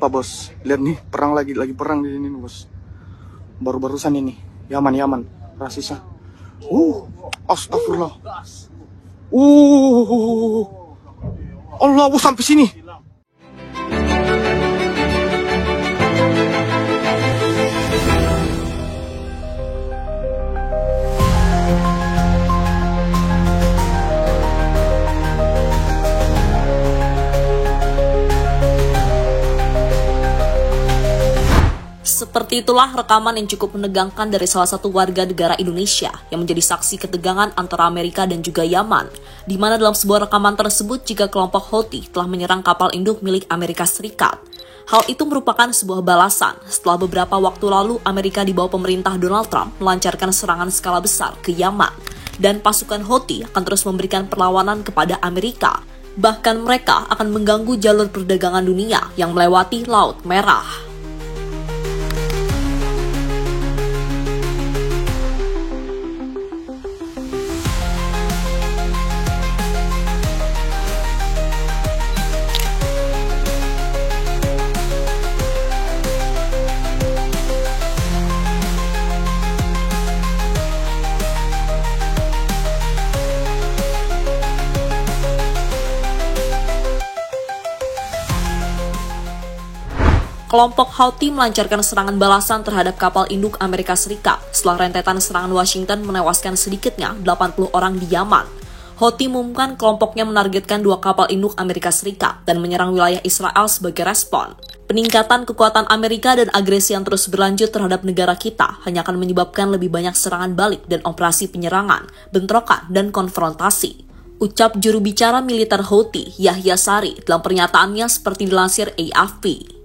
apa bos? Lihat nih, perang lagi perang di sini nih bos. Baru-barusan ini, Yaman, rasisnya. Astagfirullah. Allah, sampai sini. Seperti itulah rekaman yang cukup menegangkan dari salah satu warga negara Indonesia yang menjadi saksi ketegangan antara Amerika dan juga Yaman, di mana dalam sebuah rekaman tersebut jika kelompok Houthi telah menyerang kapal induk milik Amerika Serikat. Hal itu merupakan sebuah balasan setelah beberapa waktu lalu Amerika di bawah pemerintah Donald Trump melancarkan serangan skala besar ke Yaman, dan pasukan Houthi akan terus memberikan perlawanan kepada Amerika. Bahkan mereka akan mengganggu jalur perdagangan dunia yang melewati Laut Merah. Kelompok Houthi melancarkan serangan balasan terhadap kapal induk Amerika Serikat setelah rentetan serangan Washington menewaskan sedikitnya 80 orang di Yaman. Houthi mengumumkan kelompoknya menargetkan 2 kapal induk Amerika Serikat dan menyerang wilayah Israel sebagai respon. Peningkatan kekuatan Amerika dan agresi yang terus berlanjut terhadap negara kita hanya akan menyebabkan lebih banyak serangan balik dan operasi penyerangan, bentrokan, dan konfrontasi. Ucap juru bicara militer Houthi, Yahya Sari, dalam pernyataannya seperti dilansir AFP.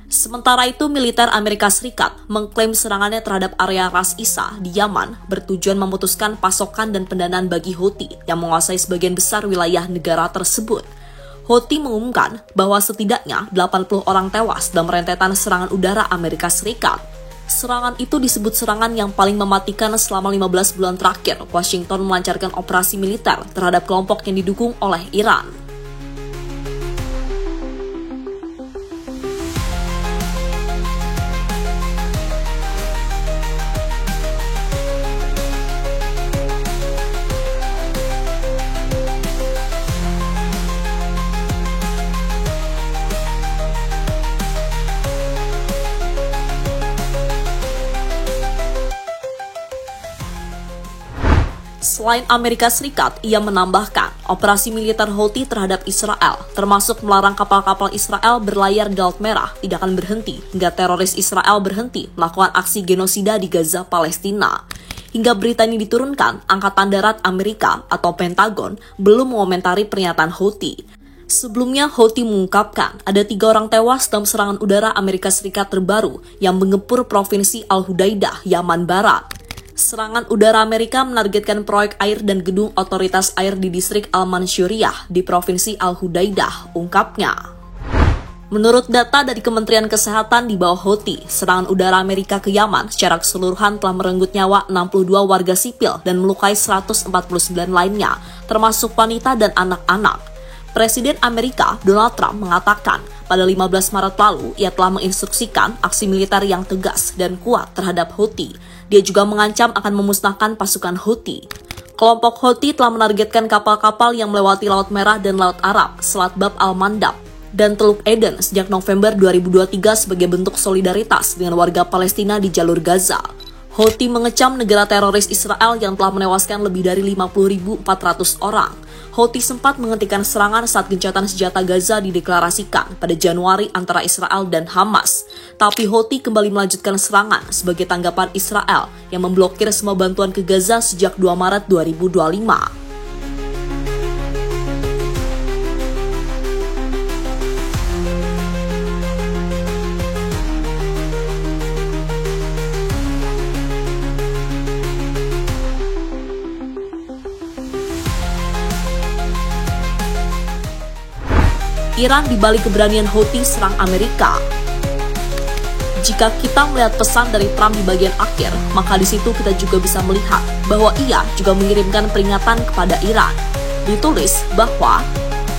Sementara itu, militer Amerika Serikat mengklaim serangannya terhadap area Ras Isa di Yaman bertujuan memutuskan pasokan dan pendanaan bagi Houthi yang menguasai sebagian besar wilayah negara tersebut. Houthi mengumumkan bahwa setidaknya 80 orang tewas dalam rentetan serangan udara Amerika Serikat. Serangan itu disebut serangan yang paling mematikan selama 15 bulan terakhir. Washington melancarkan operasi militer terhadap kelompok yang didukung oleh Iran. Selain Amerika Serikat, ia menambahkan operasi militer Houthi terhadap Israel, termasuk melarang kapal-kapal Israel berlayar di Laut Merah, tidak akan berhenti hingga teroris Israel berhenti melakukan aksi genosida di Gaza, Palestina. Hingga berita ini diturunkan, Angkatan Darat Amerika atau Pentagon belum mengomentari pernyataan Houthi. Sebelumnya, Houthi mengungkapkan ada 3 orang tewas dalam serangan udara Amerika Serikat terbaru yang mengepur provinsi Al-Hudaidah, Yaman Barat. Serangan udara Amerika menargetkan proyek air dan gedung otoritas air di distrik Al-Mansyuriyah di provinsi Al-Hudaidah, ungkapnya. Menurut data dari Kementerian Kesehatan di bawah Houthi, serangan udara Amerika ke Yaman secara keseluruhan telah merenggut nyawa 62 warga sipil dan melukai 149 lainnya, termasuk wanita dan anak-anak. Presiden Amerika, Donald Trump, mengatakan pada 15 Maret lalu ia telah menginstruksikan aksi militer yang tegas dan kuat terhadap Houthi. Dia juga mengancam akan memusnahkan pasukan Houthi. Kelompok Houthi telah menargetkan kapal-kapal yang melewati Laut Merah dan Laut Arab, Selat Bab al-Mandab, dan Teluk Eden sejak November 2023 sebagai bentuk solidaritas dengan warga Palestina di jalur Gaza. Houthi mengecam negara teroris Israel yang telah menewaskan lebih dari 50.400 orang. Houthi sempat menghentikan serangan saat gencatan senjata Gaza dideklarasikan pada Januari antara Israel dan Hamas. Tapi Houthi kembali melanjutkan serangan sebagai tanggapan Israel yang memblokir semua bantuan ke Gaza sejak 2 Maret 2025. Iran di balik keberanian Houthi serang Amerika. Jika kita melihat pesan dari Trump di bagian akhir, maka di situ kita juga bisa melihat bahwa ia juga mengirimkan peringatan kepada Iran. Ditulis bahwa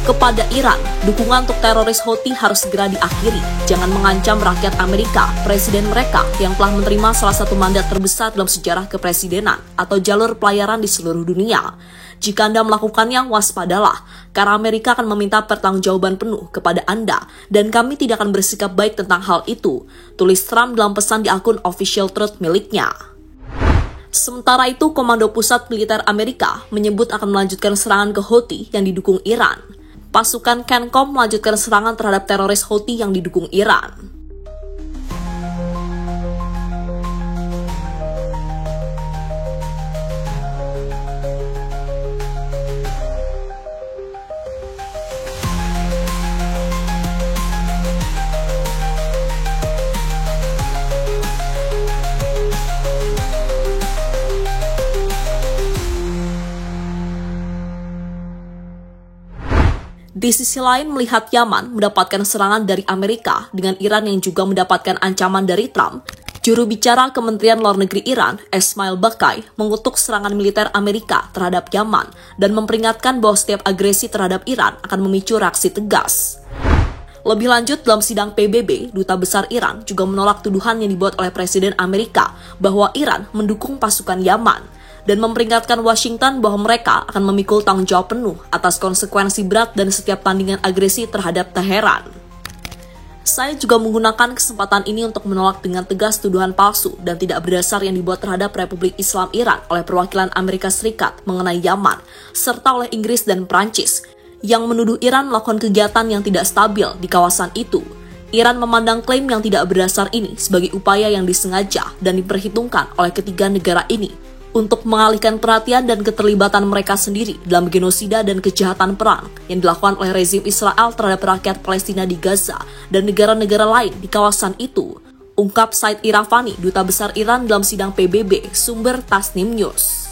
Kepada Iran, dukungan untuk teroris Houthi harus segera diakhiri. Jangan mengancam rakyat Amerika, presiden mereka yang telah menerima salah satu mandat terbesar dalam sejarah kepresidenan atau jalur pelayaran di seluruh dunia. Jika Anda melakukannya, waspadalah, karena Amerika akan meminta pertanggungjawaban penuh kepada Anda, dan kami tidak akan bersikap baik tentang hal itu, tulis Trump dalam pesan di akun Official Truth miliknya. Sementara itu, Komando Pusat Militer Amerika menyebut akan melanjutkan serangan ke Houthi yang didukung Iran. Pasukan CENTCOM melanjutkan serangan terhadap teroris Houthi yang didukung Iran. Di sisi lain, melihat Yaman mendapatkan serangan dari Amerika dengan Iran yang juga mendapatkan ancaman dari Trump, juru bicara Kementerian Luar Negeri Iran, Esmail Bakai, mengutuk serangan militer Amerika terhadap Yaman dan memperingatkan bahwa setiap agresi terhadap Iran akan memicu reaksi tegas. Lebih lanjut, dalam sidang PBB, Duta Besar Iran juga menolak tuduhan yang dibuat oleh Presiden Amerika bahwa Iran mendukung pasukan Yaman, dan memperingatkan Washington bahwa mereka akan memikul tanggung jawab penuh atas konsekuensi berat dan setiap tandingan agresi terhadap Teheran. Saya juga menggunakan kesempatan ini untuk menolak dengan tegas tuduhan palsu dan tidak berdasar yang dibuat terhadap Republik Islam Iran oleh perwakilan Amerika Serikat mengenai Yaman, serta oleh Inggris dan Prancis, yang menuduh Iran melakukan kegiatan yang tidak stabil di kawasan itu. Iran memandang klaim yang tidak berdasar ini sebagai upaya yang disengaja dan diperhitungkan oleh ketiga negara ini untuk mengalihkan perhatian dan keterlibatan mereka sendiri dalam genosida dan kejahatan perang yang dilakukan oleh rezim Israel terhadap rakyat Palestina di Gaza dan negara-negara lain di kawasan itu, ungkap Said Irafani, Duta Besar Iran dalam sidang PBB, sumber Tasnim News.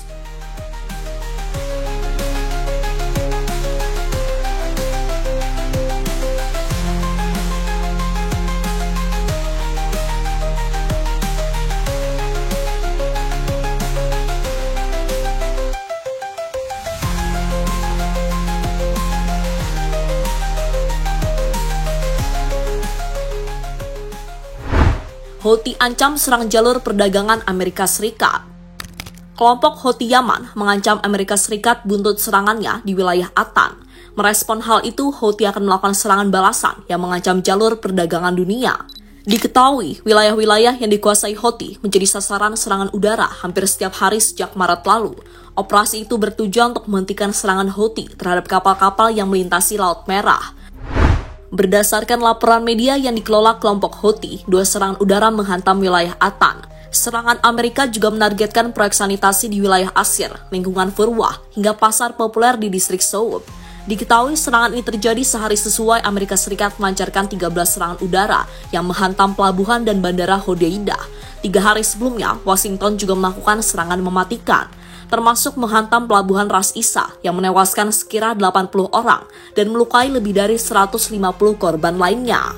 Houthi ancam serang jalur perdagangan Amerika Serikat. Kelompok Houthi Yaman mengancam Amerika Serikat buntut serangannya di wilayah Atan. Merespon hal itu, Houthi akan melakukan serangan balasan yang mengancam jalur perdagangan dunia. Diketahui, wilayah-wilayah yang dikuasai Houthi menjadi sasaran serangan udara hampir setiap hari sejak Maret lalu. Operasi itu bertujuan untuk menghentikan serangan Houthi terhadap kapal-kapal yang melintasi Laut Merah. Berdasarkan laporan media yang dikelola kelompok Houthi, 2 serangan udara menghantam wilayah Atan. Serangan Amerika juga menargetkan proyek sanitasi di wilayah Asir, lingkungan Furwah, hingga pasar populer di distrik Soub. Diketahui serangan ini terjadi sehari sesuai Amerika Serikat melancarkan 13 serangan udara yang menghantam pelabuhan dan bandara Hodeidah. 3 hari sebelumnya, Washington juga melakukan serangan mematikan, termasuk menghantam pelabuhan Ras Isa yang menewaskan sekira 80 orang dan melukai lebih dari 150 korban lainnya.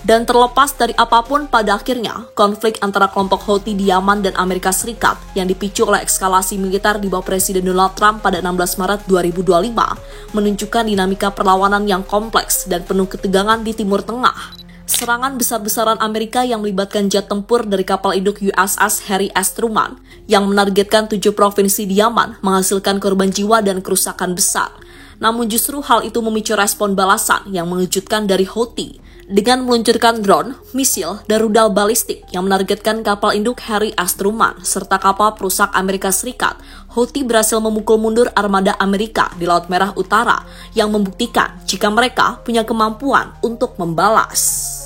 Dan terlepas dari apapun, pada akhirnya, konflik antara kelompok Houthi di Yaman dan Amerika Serikat yang dipicu oleh eskalasi militer di bawah Presiden Donald Trump pada 16 Maret 2025 menunjukkan dinamika perlawanan yang kompleks dan penuh ketegangan di Timur Tengah. Serangan besar-besaran Amerika yang melibatkan jet tempur dari kapal induk USS Harry S. Truman yang menargetkan 7 provinsi di Yaman menghasilkan korban jiwa dan kerusakan besar. Namun justru hal itu memicu respon balasan yang mengejutkan dari Houthi dengan meluncurkan drone, misil, dan rudal balistik yang menargetkan kapal induk Harry S. Truman serta kapal perusak Amerika Serikat. Houthi berhasil memukul mundur armada Amerika di Laut Merah Utara yang membuktikan jika mereka punya kemampuan untuk membalas.